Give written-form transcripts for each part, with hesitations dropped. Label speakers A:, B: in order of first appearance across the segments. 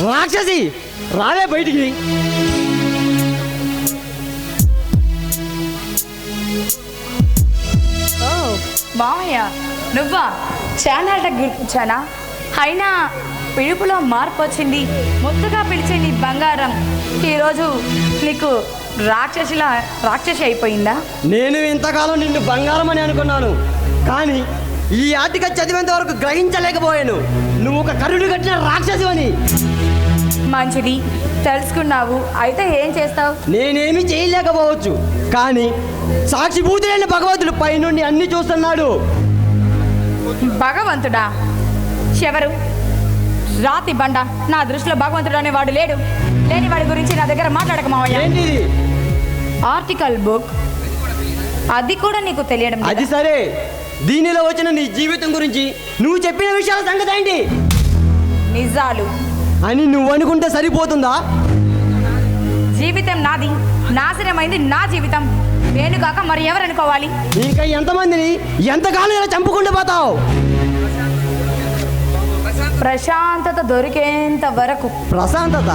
A: రాక్షసి రావే బయటికి.
B: ఓ మామయ్య నువ్వా? చాలా గుర్తించానా? అయినా పిలుపులో మార్పు వచ్చింది. ముద్దుగా పిలిచే నీ బంగారం ఈరోజు నీకు రాక్షసి అయిపోయిందా?
A: నేను ఇంతకాలం నిన్ను బంగారం అని అనుకున్నాను, కానీ ఈ ఆర్టిక చదివేంత వరకు గ్రహించలేకపోయాను నువ్వు ఒక కరుడు కట్టిన రాక్షసి అని.
B: మంచిది, తెలుసుకున్నావు. అయితే ఏం చేస్తావు?
A: నేనేమి చేయలేకపోవచ్చు, కానీ సాక్షిభూతి లేని భగవంతుడు పైనుండి అన్ని చూస్తున్నాడు.
B: భగవంతుడా? ఎవరు? రాతి బండ. నా దృష్టిలో భగవంతుడు అనేవాడు లేడు. లేని వాడి గురించి నా దగ్గర మాట్లాడక మావయ్య.
A: ఏంటిది?
B: Article book. అది కూడా నీకు తెలియడం లేదా?
A: అది సరే, దీనిలో వచ్చిన నీ జీవితం గురించి నువ్వు చెప్పిన విషయాల సంగతి ఏంటి?
B: నిజాలు
A: అని నువ్వు అనుకుంటే సరిపోతుందా?
B: జీవితం నాది, నాశనమైంది నా జీవితం. నేను కాక మరి ఎవరనుకోవాలి?
A: ఇంకా ఎంతమందిని ఎంతకాలం ఇలా చంపుకుంటూ పోతావు?
B: ప్రశాంతత దొరికేంత వరకు.
A: ప్రశాంతత?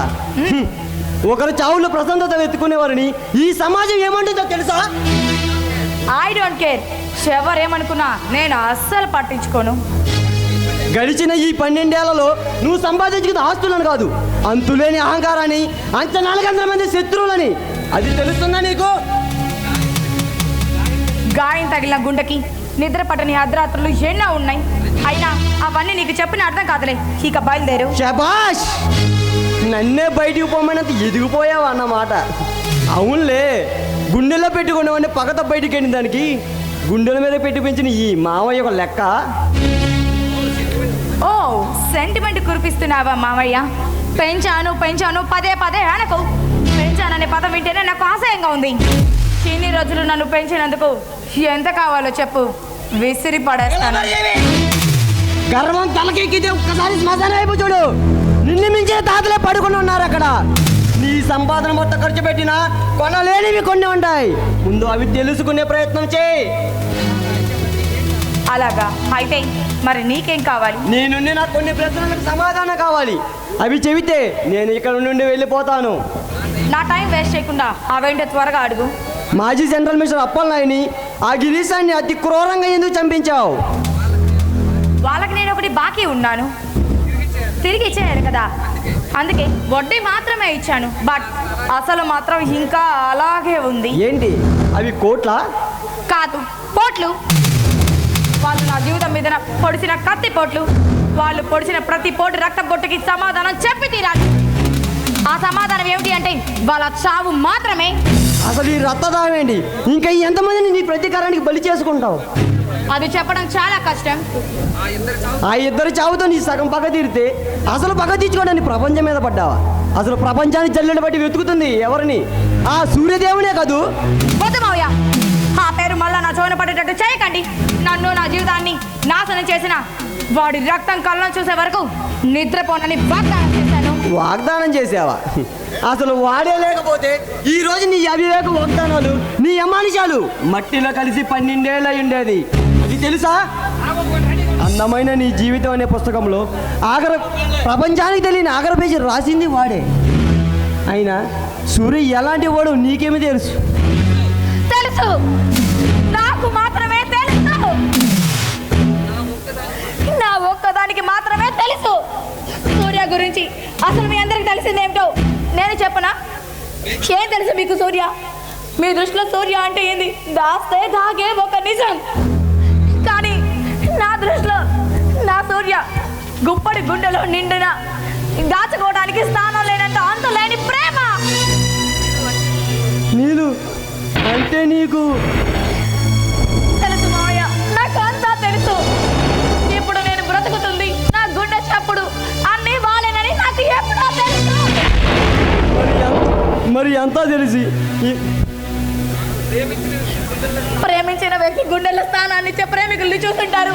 A: ఒకరు చావులో ప్రశాంతత వెతుకునేవారిని ఈ సమాజం ఏమంటుందో తెలుసా?
B: I don't care. ఎవరేమనుకున్నా నేను అస్సలు పట్టించుకోను.
A: గడిచిన ఈ 12 ఏళ్లలో నువ్వు సంపాదించుకున్న ఆస్తులను కాదు, అంతులేని అహంకారాన్ని, అంత 400 మంది శత్రువులని, అది తెలుస్తుందా నీకు?
B: గాయం తగిలిన గుండెకి నిద్ర పట్టని అర్ధరాత్రులు ఎన్నో ఉన్నాయి. అయినా అవన్నీ నీకు చెప్పిన అర్థం కాదులే. ఇక బయలుదేరు.
A: శబాష్! నన్నే బయటికి పోమనంత ఎదిగిపోయావు అన్నమాట. అవునులే, గుండెల్లో పెట్టుకునేవాడిని పగతో బయటికి వెళ్ళిన దానికి గుండెల మీద పెట్టి పెంచిన ఈ మావయ్య ఒక లెక్క.
B: ఓ సెంటిమెంట్ కురిపిస్తున్నావా మావయ్య? పెంచాను పదే అనకు. పెంచాననే పదం వింటేనే నాకు ఆశయంగా ఉంది. ఇన్ని రోజులు నన్ను పెంచినందుకు ఎంత కావాలో చెప్పు, విసిరి పడేస్తాను.
A: గర్వం తలకెక్కితే ఒక్కసారి శ్మశానం వైపు చూడు. నిన్ను మించిన తాతలే పడుకుని ఉన్నారు అక్కడ. నీ సంపాదన మొత్తం ఖర్చు పెట్టినా కొనలేనివి కొన్ని ఉంటాయి. ముందు అవి తెలుసుకునే ప్రయత్నం చేయి.
B: అలాగా? అయితే మరి నీకేం కావాలి?
A: నేనుండి నాకు కొన్ని ప్రశ్నలకు సమాధానం కావాలి. అవి చెబితే నేను ఇక్కడ నుండి వెళ్ళిపోతాను.
B: నా టైం వేస్ట్ చేయకుండా అవేంటో త్వరగా అడుగు.
A: మాజీ సెంట్రల్ మినిస్టర్ అప్పలనాయుని, ఆ గిరీశాన్ని అతి క్రూరంగా ఎందుకు చంపించావు?
B: వాళ్ళకి నేను ఒకటి బాకీ ఉన్నాను, తిరిగి ఇచ్చేయారు కదా, అందుకే వడ్డీ మాత్రమే ఇచ్చాను. బట్ అసలు మాత్రం ఇంకా అలాగే ఉంది.
A: ఏంటి అవి? కోట్లా?
B: కాదు, పోట్లు. వాళ్ళు నా జీవితం మీద పొడిచిన కత్తి పోట్లు. వాళ్ళు పొడిచిన ప్రతి పోటు రక్త బొట్టుకి సమాధానం చెప్పి తీరాలి. ఆ సమాధానం ఏమిటి అంటే వాళ్ళ చావు మాత్రమే.
A: అసలు ఈ రక్తదానం ఏంటి? ఇంకా ఎంతమందిని నీ ప్రతీకారానికి బలి చేసుకుంటావు?
B: అది చెప్పడం చాలా కష్టం.
A: ఆ ఇద్దరు చావుతో నీ సగం పగ తీరితే అసలు పగ తీర్చుకోవడానికి ప్రపంచం మీద పడ్డావా? అసలు ప్రపంచాన్ని జల్లెడ బట్టి వెతుకుతుంది ఎవరిని? ఆ సూర్యదేవునే కాదు.
B: వద్దు మావయ్య, ఆ పేరు మళ్ళా నా చోన పడేటట్టు చేయకండి. నన్ను నా జీవితాన్ని నాశనం చేసిన వాడి రక్తం కళ్ళను చూసే వరకు నిద్రపోనని వాగ్దానం చేశాను.
A: వాగ్దానం చేసావా? అసలు వాడే లేకపోతే ఈ రోజు నీ అవివేక వాగ్దానాలు, నీ అమానుషాలు మట్టిలో కలిసి 12 ఏళ్ళు ఉండేది. అది తెలుసా? అందమైన నీ జీవితం అనే పుస్తకంలో ప్రపంచానికి తెలియని ఆఖరి పేజీ రాసింది వాడే. అయినా సూర్య ఎలాంటి వాడు నీకేమి తెలుసు?
B: తెలుసు, నాకు మాత్రమే తెలుసు. నా ఒక్కదానికి మాత్రమే తెలుసు సూర్య గురించి. అసలు మీ అందరికి తెలిసిందేమిటో నేను చెప్పనా? ఏం తెలుసు మీకు సూర్య? మీ దృష్టిలో సూర్య అంటే ఏంది? దాస్తే దాగే ఒక నిజం. కానీ నా దృష్టిలో నా సూర్య గుప్పడి గుండెలో నిండిన, దాచుకోవడానికి స్థానం లేనంత అంత లేని ప్రేమ.
A: నీలు అంటే నీకు
B: తెలుసు మావయ్య, నాకు అంతా తెలుసు. ఇప్పుడు నేను బ్రతుకుతుంది నా గుండె చప్పుడు అన్నీ బాలేనని నాకు ఎప్పుడో తెలుసు.
A: మరి అంతా తెలిసి
B: ప్రేమించిన వ్యక్తి గుండెల స్థానాన్ని ఇచ్చే ప్రేమికుల్ని చూస్తుంటారు.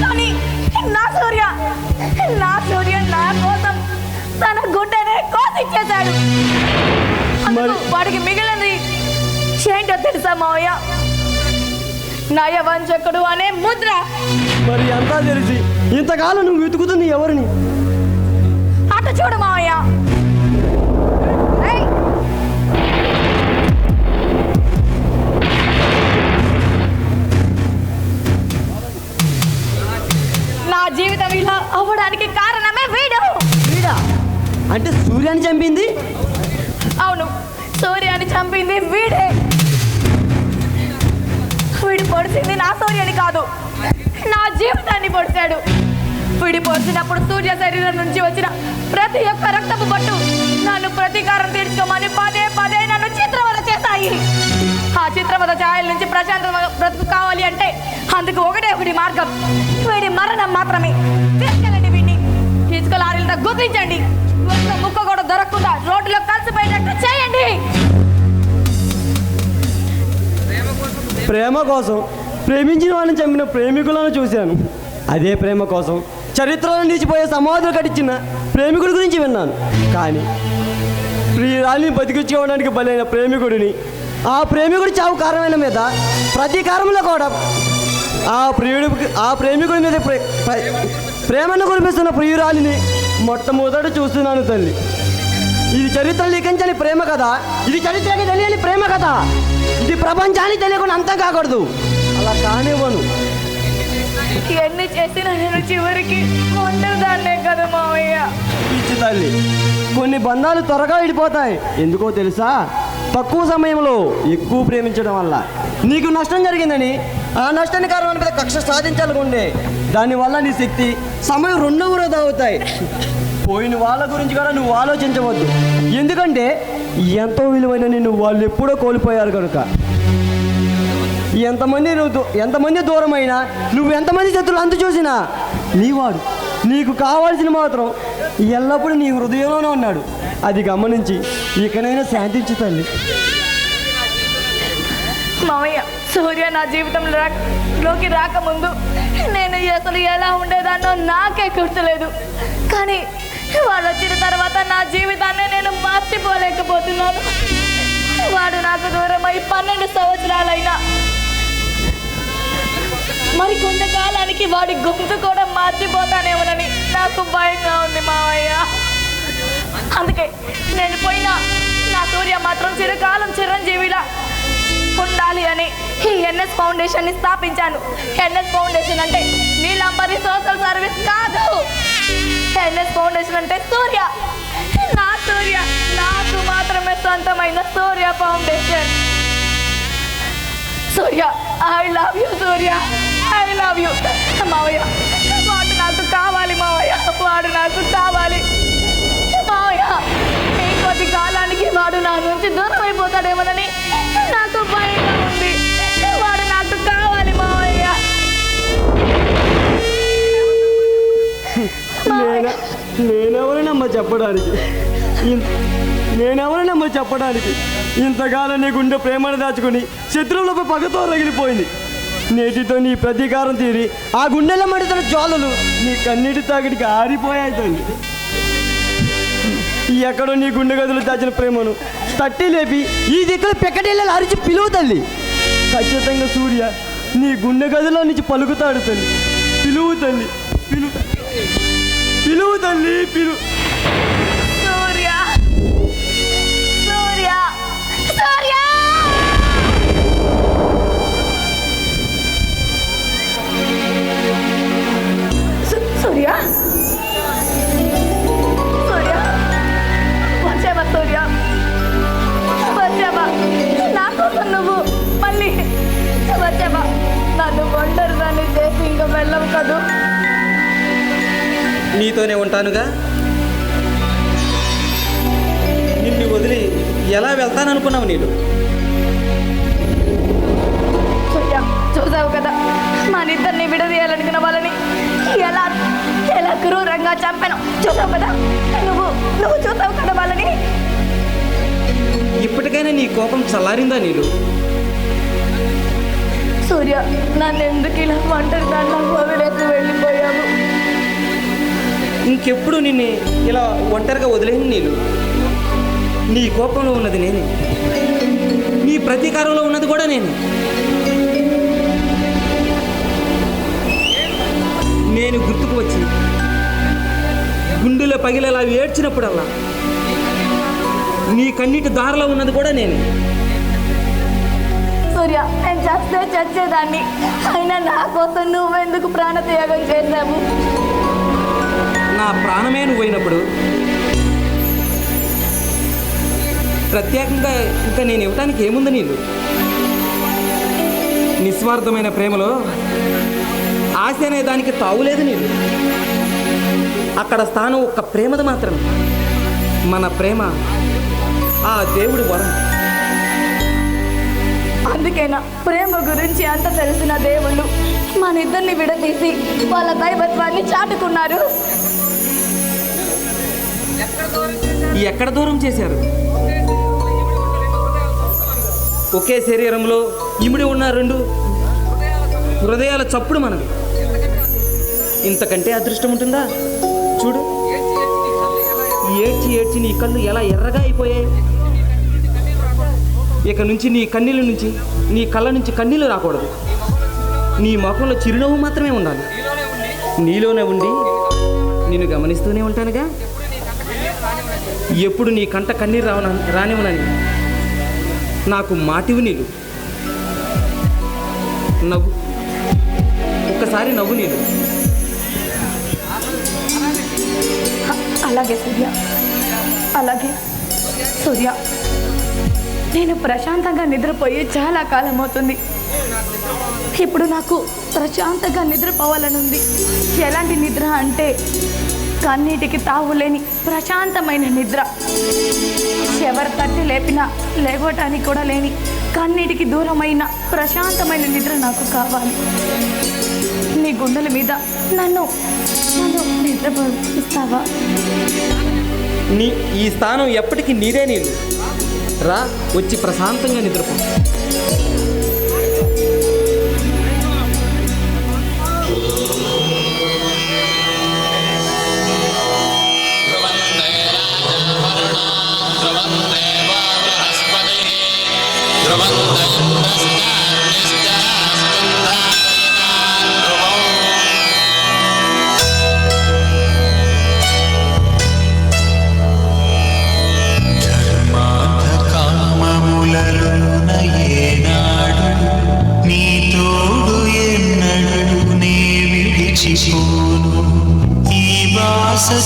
B: కానీ నా సూర్య నా కోసం తన గుండెనే కోసిచ్చేశాడు. వాడికి మిగిలింది ఏంటో తెలుసా మావయ్య? నయవంచకుడు అనే ముద్ర.
A: మరి అంతా తెలిసి ఇంతకాలం నువ్వు వెతుకుతుంది ఎవరిని?
B: అటు చూడు మావయ్య. ఏయ్! నా జీవితం ఇలా అవ్వడానికి కారణమే వీడు.
A: వీడా అంటే సూర్యాన్ని చంపింది?
B: అవును, సూర్యాన్ని చంపింది వీడే. వీడు పొడిచింది నా సూర్యాన్ని కాదు, నా జీవితాన్ని పొడిచాడు. వీడి పొడిచినప్పుడు సూర్య శరీరం నుంచి వచ్చిన ప్రతి ఒక్క రక్తపు పట్టు నన్ను ప్రతీకారం తీర్చుకోమని పదే పదే నన్ను చిత్రవద చేశాయి. ఆ చిత్రవద ఛాయల నుంచి ప్రశాంత బ్రతుకు కావాలి అంటే అందుకు ఒకటి మార్గం, వీడి మరణం మాత్రమే. తీసుకెళ్ళండి, వీడిని ఇసుక లారీలతో గుర్తించండి. ఒక్క ముక్క కూడా దొరకకుండా రోడ్డులో కలిసిపోయేటట్టు చేయండి.
A: ప్రేమ కోసం ప్రేమించిన వాళ్ళని చంపిన ప్రేమికులను చూశాను. అదే ప్రేమ కోసం చరిత్రలో నిలిచిపోయే సమాధులు కట్టించిన ప్రేమికుడి గురించి విన్నాను. కానీ ప్రియురాలిని బతికించుకోవడానికి బలైన ప్రేమికుడిని, ఆ ప్రేమికుడి చావు కారణమైన మీద ప్రతీకారంలో కూడా ఆ ప్రేమికుడి మీద ప్రేమను కురిపిస్తున్న ప్రియురాలిని మొట్టమొదట చూస్తున్నాను తల్లి. ఇది చరిత్ర లిఖించని ప్రేమ కదా, ఇది చరిత్రకి తెలియని ప్రేమ కదా, ఇది ప్రపంచానికి తెలియకుండా అంతం కాకూడదు. అలా కానివ్వను.
B: ఎన్ని చేసినా నేను చివరికి ఒంటరిదాన్నే కదా మావయ్య.
A: పిచ్చి తల్లి, కొన్ని బంధాలు త్వరగా విడిపోతాయి. ఎందుకో తెలుసా? తక్కువ సమయంలో ఎక్కువ ప్రేమించడం వల్ల నీకు నష్టం జరిగిందని ఆ నష్టానికి కారణమైన మీద కక్ష సాధించాలనుకుంటే దానివల్ల నీ శక్తి సమయం రెండో వృధా అవుతాయి. పోయిన వాళ్ళ గురించి కూడా నువ్వు ఆలోచించవద్దు. ఎందుకంటే ఎంతో విలువైన నిన్ను వాళ్ళు ఎప్పుడో కోల్పోయారు కనుక. ఎంతమంది దూరమైనా, నువ్వు ఎంతమంది శత్రులు అంతు చూసినా నీవాడు నీకు కావాల్సిన మాత్రం ఎల్లప్పుడూ నీ హృదయంలోనే ఉన్నాడు. అది గమనించి ఇకనైనా శాంతించు తల్లి.
B: మావయ్య, సూర్య నా జీవితంలోకి రాకముందు నేను అసలు ఎలా ఉండేదాన్నో నాకే గుర్తులేదు. కానీ వాడు వచ్చిన తర్వాత నా జీవితాన్ని నేను మర్చిపోలేకపోతున్నాను. వాడు నాకు దూరమై 12 సంవత్సరాలైనా మరి కొంతకాలానికి వాడి గొంతు కూడా మర్చిపోతానేమోనని నాకు భయంగా ఉంది మావయ్య. అందుకే నేను పోయినా నా సూర్య మాత్రం చిరకాలం చిరంజీవిలా ఉండాలి అని ఈ ఎన్ఎస్ ఫౌండేషన్ని స్థాపించాను. ఎన్ఎస్ ఫౌండేషన్ అంటే నీలంబరి సోషల్ సర్వీస్ కాదు. ఎన్ఎస్ ఫౌండేషన్ అంటే సూర్య, నా సూర్య, నాకు మాత్రమే సొంతమైన Surya foundation. Surya, I love you Surya, I love you. మావయ్య, వాడు నాకు కావాలి మావయ్య, వాడు నాకు కావాలి మావయ్య. ఇంకొద్ది కాలానికి వాడు నా నుంచి దూరం అయిపోతాడేమోనని నాకు భయంగా ఉంది. వాడు నాకు కావాలి మావయ్య.
A: నేనెవరినమ్మా చెప్పడానికి ఇంతకాలం నీ గుండె ప్రేమను దాచుకుని శత్రువులపై పగతో రగిలిపోయింది. నేటితో నీ ప్రతీకారం తీరి ఆ గుండెల మడితల జ్వాలలు నీ కన్నీటి తాకిడికి ఆరిపోయాయి తల్లి. ఎక్కడో నీ గుండె గదులు దాచిన ప్రేమను తట్టి లేపి ఈ దిక్కులు పెక్కటిళ్ళని అరిచి పిలువు తల్లి. ఖచ్చితంగా సూర్య నీ గుండె గదిలో నుంచి పలుకుతాడు తల్లి. పిలువు తల్లి, పిలువు తల్లి, పిలువు.
B: సూర్య, సూర్య, సూర్య. సూర్య, సూర్య, వచ్చావా సూర్య, వచ్చావా? నా కోసం నువ్వు మళ్ళీ వచ్చావా? నన్ను ఒంటరిదాన్ని చేసి ఇంకా వెళ్ళవు కదూ.
C: నీతోనే ఉంటానుగా. నిన్ను వదిలి ఎలా వెళ్తాననుకున్నావు నీళ్ళు?
B: చూసావు కదా మన ఇద్దరిని విడదీయాలనుకున్న వాళ్ళని ఎలా ఎలా క్రూరంగా చంపాను. చూసావు కదా, నువ్వు చూసావు కదా వాళ్ళని.
C: ఇప్పటికైనా నీ కోపం చల్లారిందా నీళ్ళు?
B: సూర్య, నన్ను ఎందుకు ఇలా ఒంటరి దాన్ని వదిలేసి వెళ్ళిపోయావు?
C: ఇంకెప్పుడు నిన్ను ఇలా ఒంటరిగా వదిలేను నీళ్ళు. నీ కోపంలో ఉన్నది నేనే, నీ ప్రతీకారంలో ఉన్నది కూడా నేనే. నేను గుర్తుకు వచ్చి గుండెలపై పగిలేలా ఏడ్చినప్పుడల్లా నీ కన్నీటి దారిలో ఉన్నది కూడా నేనే.
B: సూర్య, నేను చస్తే చచ్చేదాన్ని, అయినా నా కోసం నువ్వెందుకు ప్రాణత్యాగం చేశావు?
C: నా ప్రాణమే నువ్వైనప్పుడు ప్రత్యేకంగా ఇంకా నేను ఇవ్వటానికి ఏముంది నీళ్ళు? నిస్వార్థమైన ప్రేమలో ఆశ అనే దానికి తావులేదు నీళ్ళు. అక్కడ స్థానం ఒక్క ప్రేమది మాత్రమే. మన ప్రేమ ఆ దేవుడి వరం.
B: అందుకేనా ప్రేమ గురించి అంత తెలిసిన దేవుళ్ళు మన ఇద్దరిని విడదీసి వాళ్ళ దైవత్వాన్ని చాటుకున్నారు?
C: ఎక్కడ దూరం చేశారు? ఒకే శరీరంలో ఇమిడి ఉన్న రెండు హృదయాల చప్పుడు మనది. ఇంతకంటే అదృష్టం ఉంటుందా? చూడు, ఏడ్చి ఏడ్చి నీ కళ్ళు ఎలా ఎర్రగా అయిపోయాయి. ఇక నుంచి నీ కన్నీళ్ళ నుంచి, నీ కళ్ళ నుంచి కన్నీళ్ళు రాకూడదు. నీ ముఖంలో చిరునవ్వు మాత్రమే ఉండాలి. నీలోనే ఉండి నిన్ను గమనిస్తూనే ఉంటానుగా. ఎప్పుడు నీ కంట కన్నీరు రానివ్వనని నాకు మాటివి. నీళ్ళు నవ్వు, ఒక్కసారి నవ్వు నీళ్ళు.
B: అలాగే సూర్య, అలాగే సూర్య. నేను ప్రశాంతంగా నిద్రపోయి చాలా కాలం అవుతుంది. ఇప్పుడు నాకు ప్రశాంతంగా నిద్రపోవాలనుంది. ఎలాంటి నిద్ర అంటే కన్నీటికి తావులేని ప్రశాంతమైన నిద్ర. ఎవరు తట్టి లేపినా లేవటానికి కూడా లేని కన్నీటికి దూరమైన ప్రశాంతమైన నిద్ర నాకు కావాలి. నీ గుండెల మీద నన్ను నిద్రపోయిస్తావా?
C: ఈ స్థానం ఎప్పటికీ నీదే. నీళ్ళు రా, వచ్చి ప్రశాంతంగా నిద్రపో.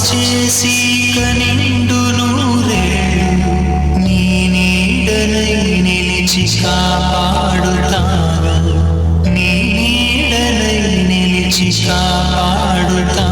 D: చేసి కనిండు నూరేళ్ళు నీ నీడనై నిలిచి కాపాడుతాను, నీ నీడనై నిలిచి కాపాడుతా.